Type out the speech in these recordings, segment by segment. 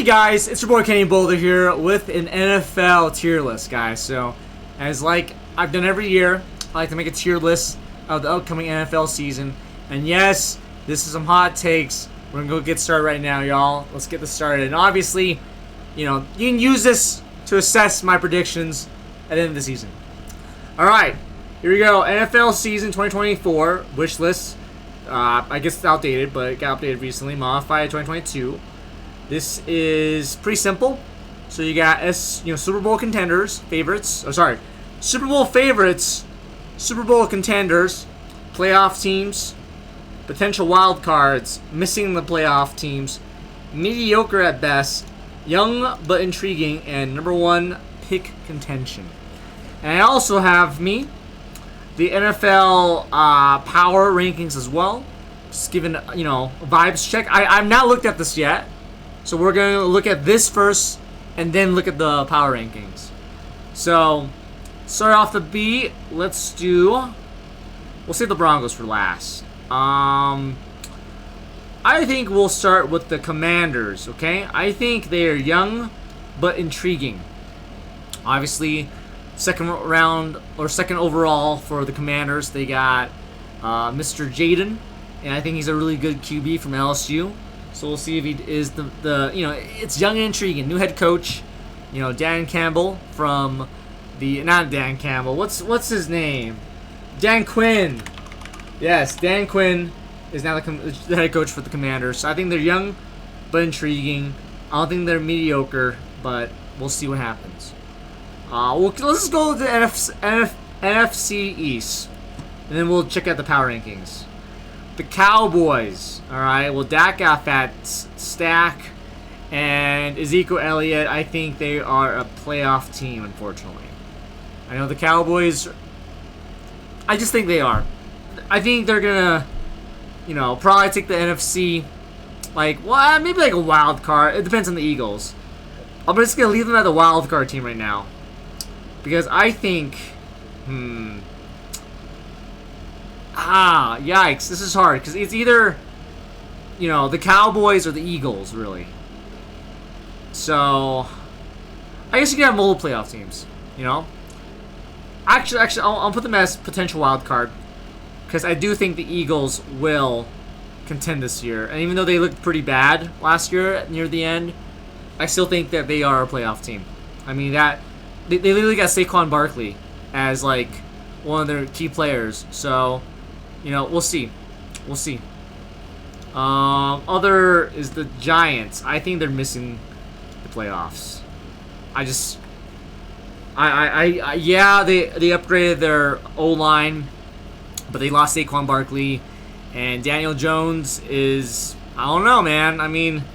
Hey guys, it's your boy Kenny Boulder here with an NFL tier list, guys. So, as like I've done every year, I like to make a tier list of the upcoming NFL season. And yes, this is some hot takes. We're gonna go get started right now, y'all. Let's get this started. And obviously, you can use this to assess my predictions at the end of the season. Alright, here we go. NFL season 2024 wish list. I guess it's outdated, but it got updated recently. Modified 2022. This is pretty simple. So you got Super Bowl contenders, favorites. Oh, sorry, Super Bowl favorites, Super Bowl contenders, playoff teams, potential wild cards, missing the playoff teams, mediocre at best, young but intriguing, and number one pick contention. And I also have the NFL power rankings as well. Just giving vibes check. I've not looked at this yet. So we're going to look at this first and then look at the power rankings. So, start off the beat. We'll save the Broncos for last. I think we'll start with the Commanders, okay? I think they are young but intriguing. Obviously, second round or second overall for the Commanders. They got Mr. Jaden, and I think he's a really good QB from LSU. So we'll see if he is it's young and intriguing. New head coach, Dan Campbell from not Dan Campbell. What's his name? Dan Quinn. Yes, Dan Quinn is now the head coach for the Commanders. So I think they're young but intriguing. I don't think they're mediocre, but we'll see what happens. Let's just go to the NFC East, and then we'll check out the power rankings. The Cowboys. Alright, well, Dak got fat stack, and Ezekiel Elliott, I think they are a playoff team, unfortunately. I know the Cowboys, I just think they are. I think they're gonna, probably take the NFC, maybe like a wild card. It depends on the Eagles. I'm just gonna leave them at the wild card team right now, because I think, yikes, this is hard, because it's either, the Cowboys or the Eagles, really. So, I guess you can have multiple playoff teams, Actually, I'll put them as potential wild card, because I do think the Eagles will contend this year. And even though they looked pretty bad last year near the end, I still think that they are a playoff team. I mean, they literally got Saquon Barkley as, one of their key players. So, we'll see. We'll see. Other is the Giants. I think they're missing the playoffs. They upgraded their O-line, but they lost Saquon Barkley, and Daniel Jones is, I don't know, man. I mean,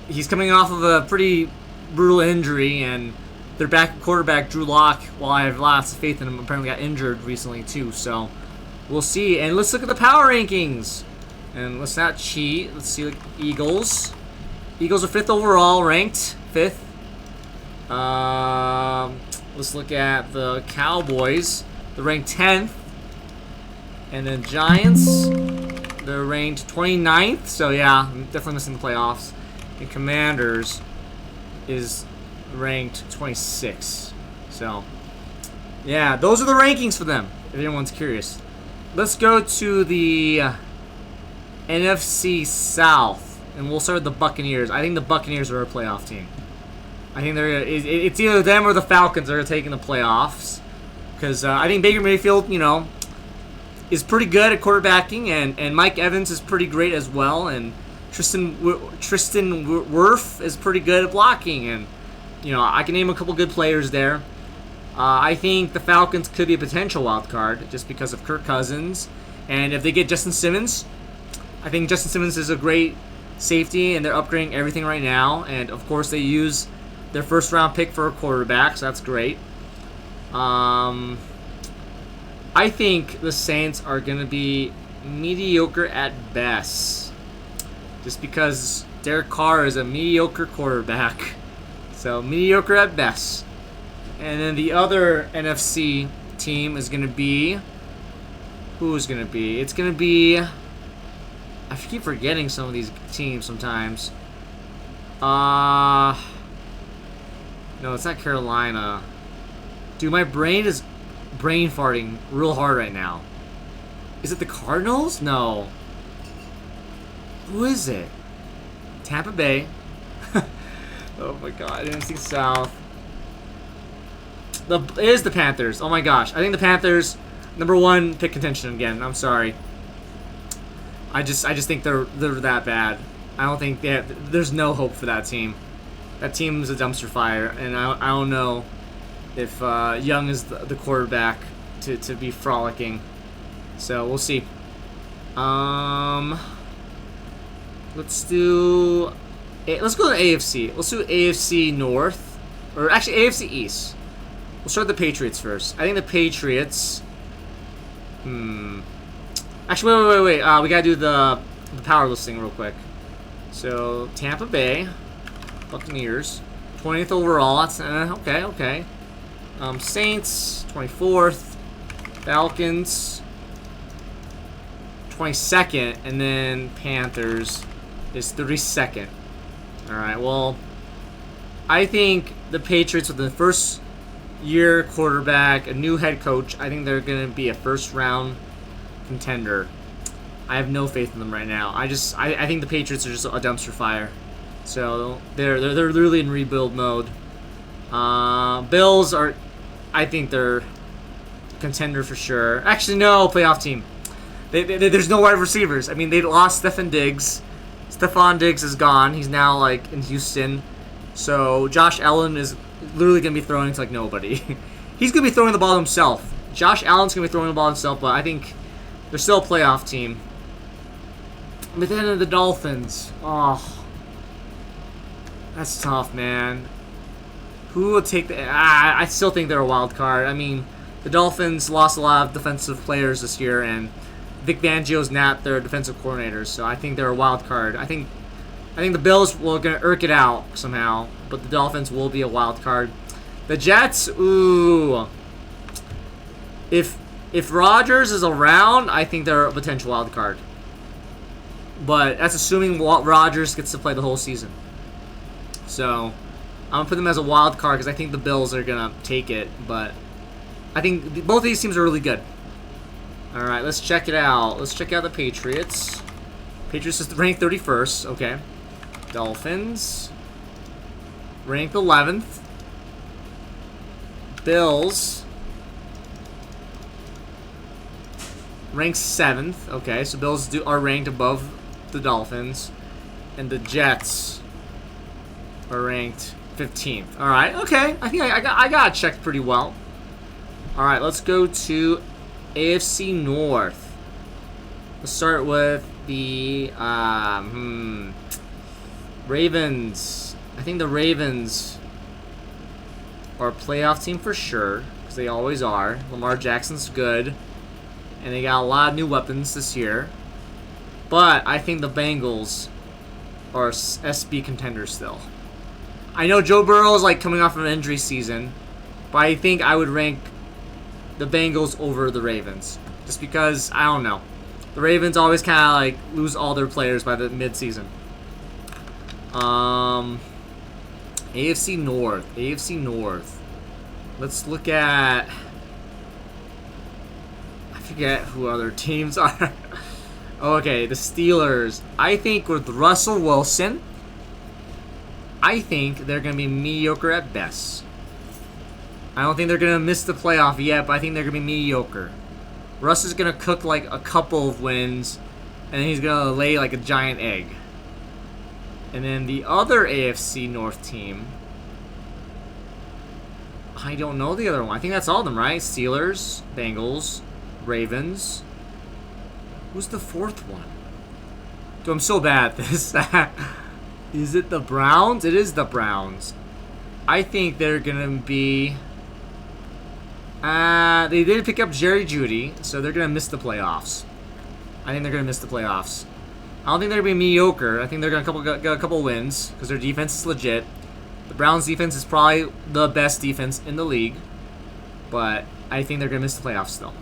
he's coming off of a pretty brutal injury, and their quarterback, Drew Lock, while I have lots of faith in him, apparently got injured recently too, so we'll see. And let's look at the power rankings. And let's not cheat. Let's see, Eagles. Eagles are 5th overall, ranked 5th. Let's look at the Cowboys. They're ranked 10th. And then Giants, they're ranked 29th. So yeah, definitely missing the playoffs. And Commanders is ranked 26th. So yeah, those are the rankings for them, if anyone's curious. Let's go to the NFC South, and we'll start with the Buccaneers. I think the Buccaneers are a playoff team. I think it's either them or the Falcons that are taking the playoffs, because I think Baker Mayfield, is pretty good at quarterbacking, and Mike Evans is pretty great as well, and Tristan Wirf is pretty good at blocking, and I can name a couple good players there. I think the Falcons could be a potential wild card just because of Kirk Cousins, and if they get Justin Simmons, I think Justin Simmons is a great safety, and they're upgrading everything right now. And of course, they use their first round pick for a quarterback, so that's great. I think the Saints are going to be mediocre at best, just because Derek Carr is a mediocre quarterback. So mediocre at best. And then the other NFC team is going to be, who's going to be? It's going to be, I keep forgetting some of these teams sometimes. No, it's not Carolina. Dude, my brain is brain farting real hard right now. Is it the Cardinals? No. Who is it? Tampa Bay. Oh my god, NFC South. It is the Panthers. Oh my gosh. I think the Panthers, #1 pick contention again. I'm sorry. I just think they're that bad. I don't think there's no hope for that team. That team is a dumpster fire, and I don't know if Young is the quarterback to be frolicking. So we'll see. Let's go to AFC. Let's do AFC North, or actually AFC East. We'll start with the Patriots first. I think the Patriots. Actually, wait. We gotta do the power listing real quick. So Tampa Bay, Buccaneers, 20th overall. That's okay. Saints, 24th. Falcons, 22nd, and then Panthers is 32nd. All right. Well, I think the Patriots with the first year quarterback, a new head coach, I think they're going to be a first round contender. I have no faith in them right now. I think the Patriots are just a dumpster fire. So they're really in rebuild mode. Bills are, I think they're contender for sure. Actually, no, playoff team. There's no wide receivers. I mean, they lost Stefon Diggs. Stefon Diggs is gone. He's now like in Houston. So Josh Allen is literally going to be throwing to like nobody. He's going to be throwing the ball himself. Josh Allen's going to be throwing the ball himself, but I think they're still a playoff team. But then the Dolphins. Oh, that's tough, man. Who will take the... I still think they're a wild card. I mean, the Dolphins lost a lot of defensive players this year, and Vic Fangio's not their defensive coordinator, so I think they're a wild card. I think the Bills will gonna irk it out somehow, but the Dolphins will be a wild card. The Jets, ooh. If Rodgers is around, I think they're a potential wild card. But that's assuming Rodgers gets to play the whole season. So I'm gonna put them as a wild card because I think the Bills are gonna take it, but I think both of these teams are really good. All right, let's check it out. Let's check out the Patriots. Patriots is ranked 31st. Okay. Dolphins ranked 11th. Bills ranked 7th. Okay, so Bills are ranked above the Dolphins, and the Jets are ranked 15th. All right. Okay. I think I got it checked pretty well. All right. Let's go to AFC North. Let's start with the Ravens. I think the Ravens are a playoff team for sure because they always are. Lamar Jackson's good, and they got a lot of new weapons this year. But I think the Bengals are SB contenders still. I know Joe Burrow is like coming off of an injury season, but I think I would rank the Bengals over the Ravens. Just because, I don't know. The Ravens always kind of like lose all their players by the mid-season. AFC North. Let's look at... I forget who other teams are. Okay, the Steelers. I think with Russell Wilson, I think they're going to be mediocre at best. I don't think they're going to miss the playoff yet, but I think they're going to be mediocre. Russ is going to cook like a couple of wins, and then he's going to lay like a giant egg. And then the other AFC North team, I don't know the other one. I think that's all of them, right? Steelers, Bengals, Ravens. Who's the fourth one? Dude, I'm so bad at this. Is it the Browns? It is the Browns. I think they're going to be... they did pick up Jerry Jeudy, so they're going to miss the playoffs. I think they're going to miss the playoffs. I don't think they're going to be mediocre. I think they're going to get a couple wins because their defense is legit. The Browns' defense is probably the best defense in the league, but I think they're going to miss the playoffs still.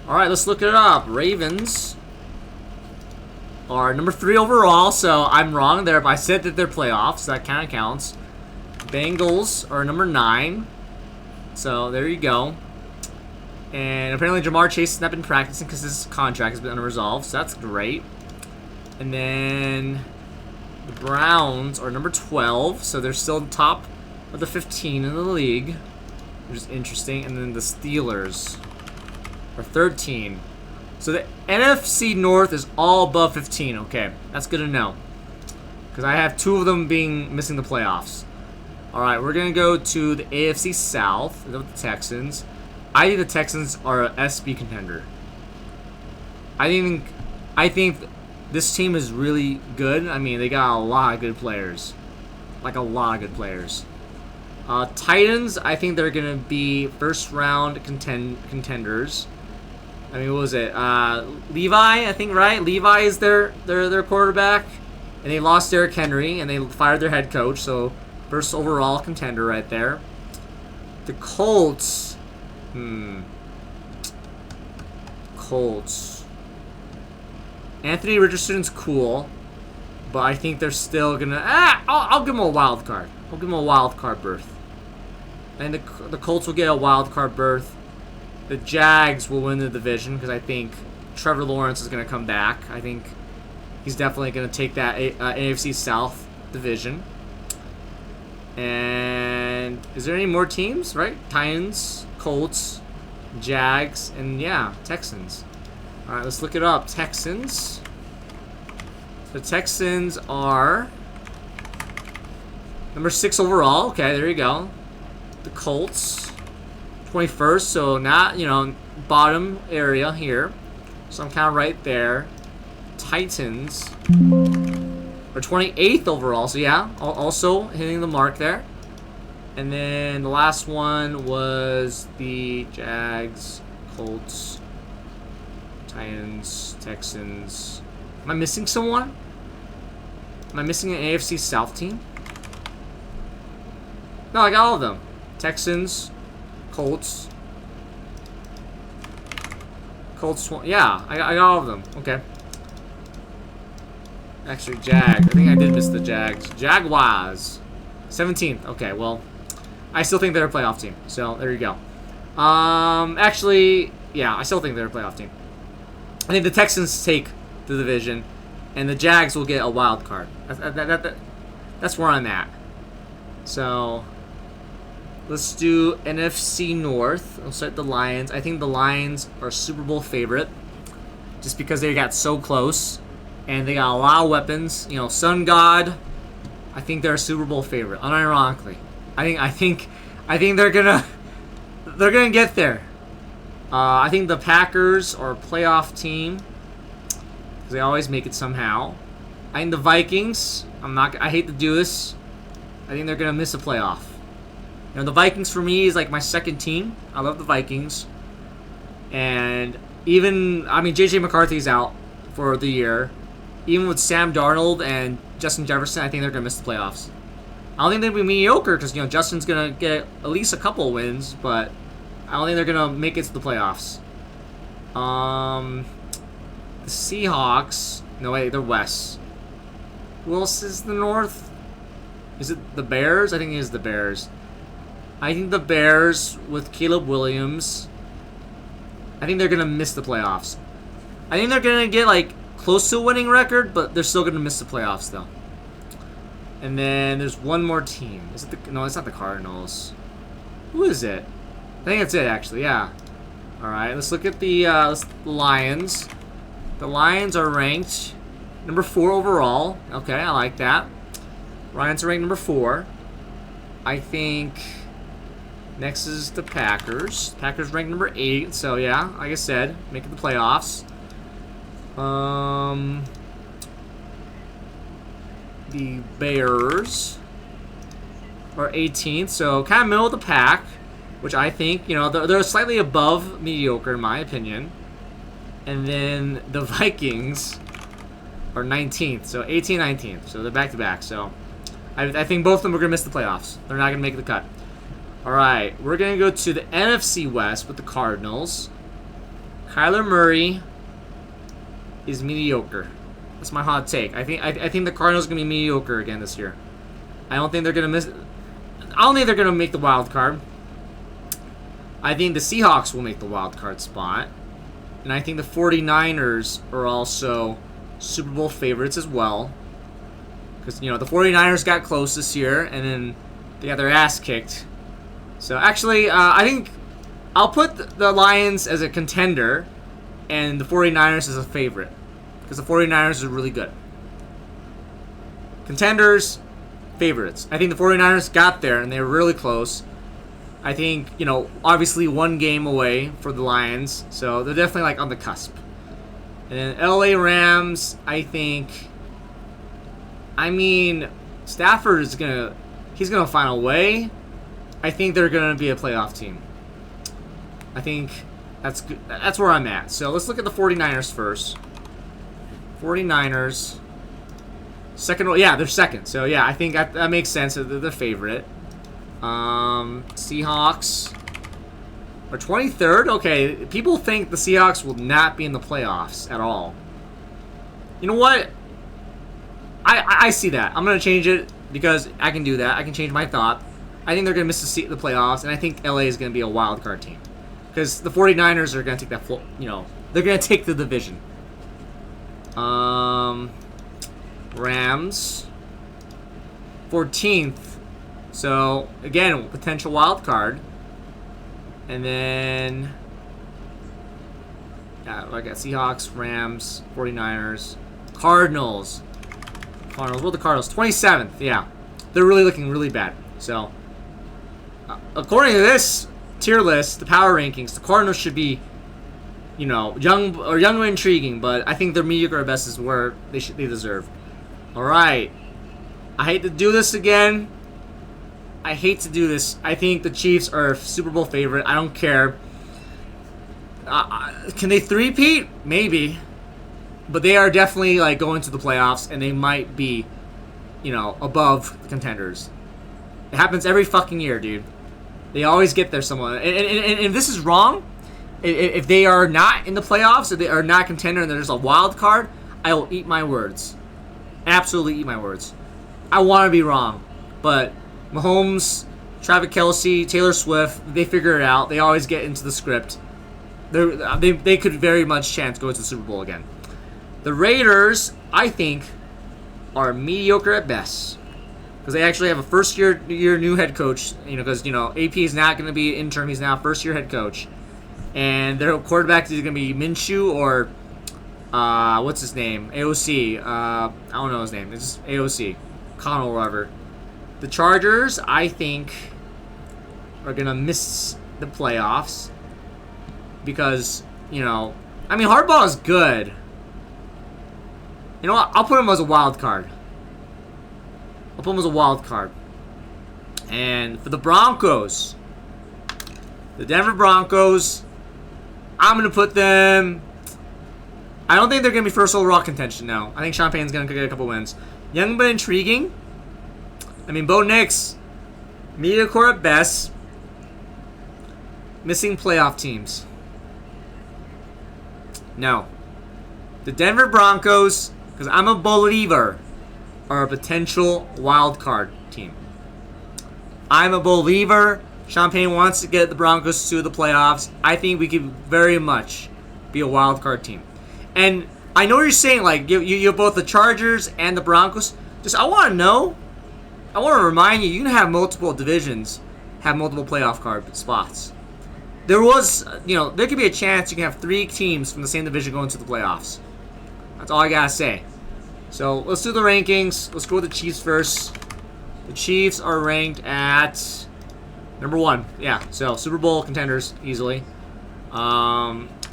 All right, let's look it up. Ravens are number 3 overall, so I'm wrong there, but I said that they're playoffs, so that kind of counts. Bengals are number 9, so there you go. And apparently Jamar Chase has not been practicing because his contract has been unresolved, so that's great. And then the Browns are number 12, so they're still top of the 15 in the league, which is interesting. And then the Steelers are 13. So the NFC North is all above 15. Okay, that's good to know, because I have 2 of them missing the playoffs. All right, we're gonna go to the AFC South with the Texans. I think the Texans are an SB contender. I think this team is really good. I mean, they got a lot of good players, like a lot of good players. Titans, I think they're gonna be first round contenders. I mean, what was it? Levi, I think, right? Levi is their quarterback, and they lost Derrick Henry, and they fired their head coach. So first overall contender right there. The Colts. Colts. Anthony Richardson's cool, but I think they're still gonna. I'll give them a wild card. I'll give them a wild card berth. And the Colts will get a wild card berth. The Jags will win the division because I think Trevor Lawrence is going to come back. I think he's definitely going to take that AFC South division. And is there any more teams, right? Titans, Colts, Jags, and yeah, Texans. All right, let's look it up. Texans. The Texans are number 6 overall. Okay, there you go. The Colts, 21st, so not, bottom area here. So I'm kind of right there. Titans are 28th overall, so yeah, also hitting the mark there. And then the last one was the Jags, Colts, Titans, Texans. Am I missing someone? Am I missing an AFC South team? No, I got all of them. Texans, Colts, yeah, I got all of them. Okay. Actually, Jags. I think I did miss the Jags. Jaguars, 17th. Okay, well, I still think they're a playoff team. So there you go. Actually, yeah, I still think they're a playoff team. I think the Texans take the division, and the Jags will get a wild card. That's where I'm at. So let's do NFC North. We'll start the Lions. I think the Lions are a Super Bowl favorite just because they got so close and they got a lot of weapons. Sun God. I think they're a Super Bowl favorite, unironically. I think they're gonna get there. I think the Packers are a playoff team because they always make it somehow. I think the Vikings. I hate to do this. I think they're gonna miss a playoff. The Vikings for me is like my second team. I love the Vikings. And J.J. McCarthy's out for the year. Even with Sam Darnold and Justin Jefferson, I think they're going to miss the playoffs. I don't think they'll be mediocre because, Justin's going to get at least a couple of wins, but I don't think they're going to make it to the playoffs. The Seahawks. No, wait, they're West. Who else is the North? Is it the Bears? I think it is the Bears. I think the Bears with Caleb Williams, I think they're going to miss the playoffs. I think they're going to get, close to a winning record, but they're still going to miss the playoffs, though. And then there's one more team. Is it no, it's not the Cardinals. Who is it? I think that's it, actually, yeah. All right, let's look at the Lions. The Lions are ranked number 4 overall. Okay, I like that. Lions are ranked number 4. I think next is the Packers. Packers ranked number 8. So yeah, like I said, making the playoffs. The Bears are 18th, so kind of middle of the pack, which I think, they're slightly above mediocre in my opinion. And then the Vikings are 19th, so 18th, 19th, so they're back-to-back. So I think both of them are going to miss the playoffs. They're not going to make the cut. All right, we're going to go to the NFC West with the Cardinals. Kyler Murray is mediocre. That's my hot take. I think the Cardinals are gonna be mediocre again this year. I don't think they're gonna miss. I don't think they're gonna make the wild card. I think the Seahawks will make the wild card spot, and I think the 49ers are also Super Bowl favorites as well. Because, the 49ers got close this year, and then they got their ass kicked. So, actually, I think I'll put the Lions as a contender and the 49ers as a favorite. Because the 49ers are really good. Contenders, favorites. I think the 49ers got there, and they were really close. I think, obviously one game away for the Lions. So, they're definitely, on the cusp. And then LA Rams, I think... Stafford is he's gonna find a way. I think they're gonna be a playoff team. I think that's good. That's where I'm at. So let's look at the 49ers first. 49ers. Second, yeah, they're second. So yeah, I think that makes sense. They're the favorite. Seahawks are 23rd. Okay, people think the Seahawks will not be in the playoffs at all. You know what? I see that. I'm going to change it because I can do that. I can change my thought. I think they're going to miss the playoffs, and I think LA is going to be a wild card team. Because the 49ers are going to take that they're going to take the division. Rams 14th. So, again, potential wild card. And then I got Seahawks, Rams, 49ers, Cardinals. What are the Cardinals? 27th, yeah. They're really looking really bad. So, according to this tier list, the power rankings, the Cardinals should be, young and intriguing, but I think their mediocre at best is where they deserve. All right. I hate to do this again. I hate to do this. I think the Chiefs are a Super Bowl favorite. I don't care. Can they three-peat? Maybe. But they are definitely going to the playoffs, and they might be, above the contenders. It happens every fucking year, dude. They always get there somewhere. And if this is wrong, if they are not in the playoffs, if they are not contender and there's a wild card, I will eat my words. Absolutely eat my words. I want to be wrong. But Mahomes, Travis Kelce, Taylor Swift, they figure it out. They always get into the script. They could very much chance go to the Super Bowl again. The Raiders, I think, are mediocre at best. Because they actually have a first-year new head coach. Because, AP is not going to be interim. He's now first-year head coach. And their quarterback is going to be Minshew or, what's his name? AOC. I don't know his name. It's just AOC. Connell or whatever. The Chargers, I think, are going to miss the playoffs. Because, Harbaugh is good. You know what? I'll put him as a wild card. And for the Broncos, the Denver Broncos, I'm going to put them... I don't think they're going to be first overall contention now. I think Sean Payton's going to get a couple wins. Young but intriguing. Bo Nix, mediocre at best. Missing playoff teams. No. The Denver Broncos... because I'm a believer, are a potential wild card team. I'm a believer. Sean Payton wants to get the Broncos to the playoffs. I think we could very much be a wild card team. And I know you're saying, you have both the Chargers and the Broncos. I want to know. I want to remind you, you can have multiple divisions, have multiple playoff card spots. There could be a chance you can have 3 teams from the same division going to the playoffs. That's all I gotta say. So let's do the rankings. Let's go with the Chiefs first. The Chiefs are ranked at number 1. Yeah, so Super Bowl contenders easily.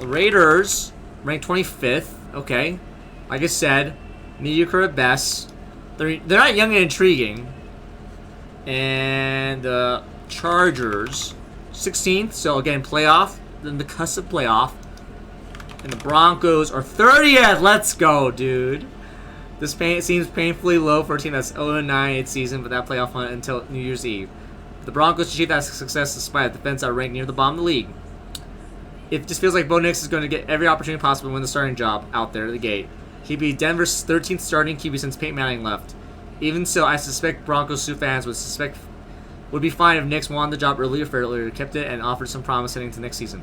Raiders ranked 25th. Okay, like I said, mediocre at best. They're not young and intriguing. And the Chargers 16th. So again, playoff. Then the cusp of playoff. And the Broncos are 30th. Let's go, dude. This seems painfully low for a team that's 0-9 its season, but that playoff hunt until New Year's Eve. The Broncos achieved that success despite the defense are ranked near the bottom of the league. It just feels like Bo Nix is going to get every opportunity possible to win the starting job out there at the gate. He'd be Denver's 13th starting QB since Peyton Manning left. Even so, I suspect Broncos Sioux fans would be fine if NIX won the job earlier for earlier, kept it, and offered some promise heading to next season.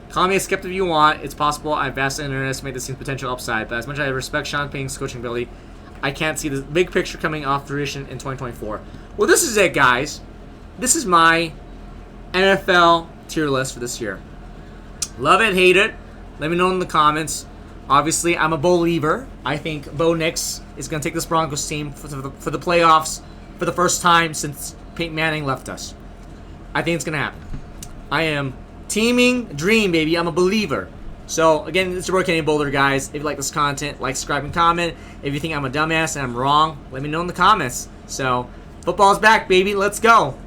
Call me a skeptic if you want. It's possible I vastly underestimate the team's potential upside, but as much as I respect Sean Payton's coaching ability, I can't see the big picture coming off fruition in 2024. Well, this is it, guys. This is my NFL tier list for this year. Love it, hate it. Let me know in the comments. Obviously, I'm a believer. I think Bo Nix is going to take this Broncos team for the playoffs for the first time since Peyton Manning left us. I think it's going to happen. I am teaming dream, baby. I'm a believer. So, again, it's your boy Kenny Boulder, guys. If you like this content, like, subscribe, and comment. If you think I'm a dumbass and I'm wrong, let me know in the comments. So, football's back, baby. Let's go.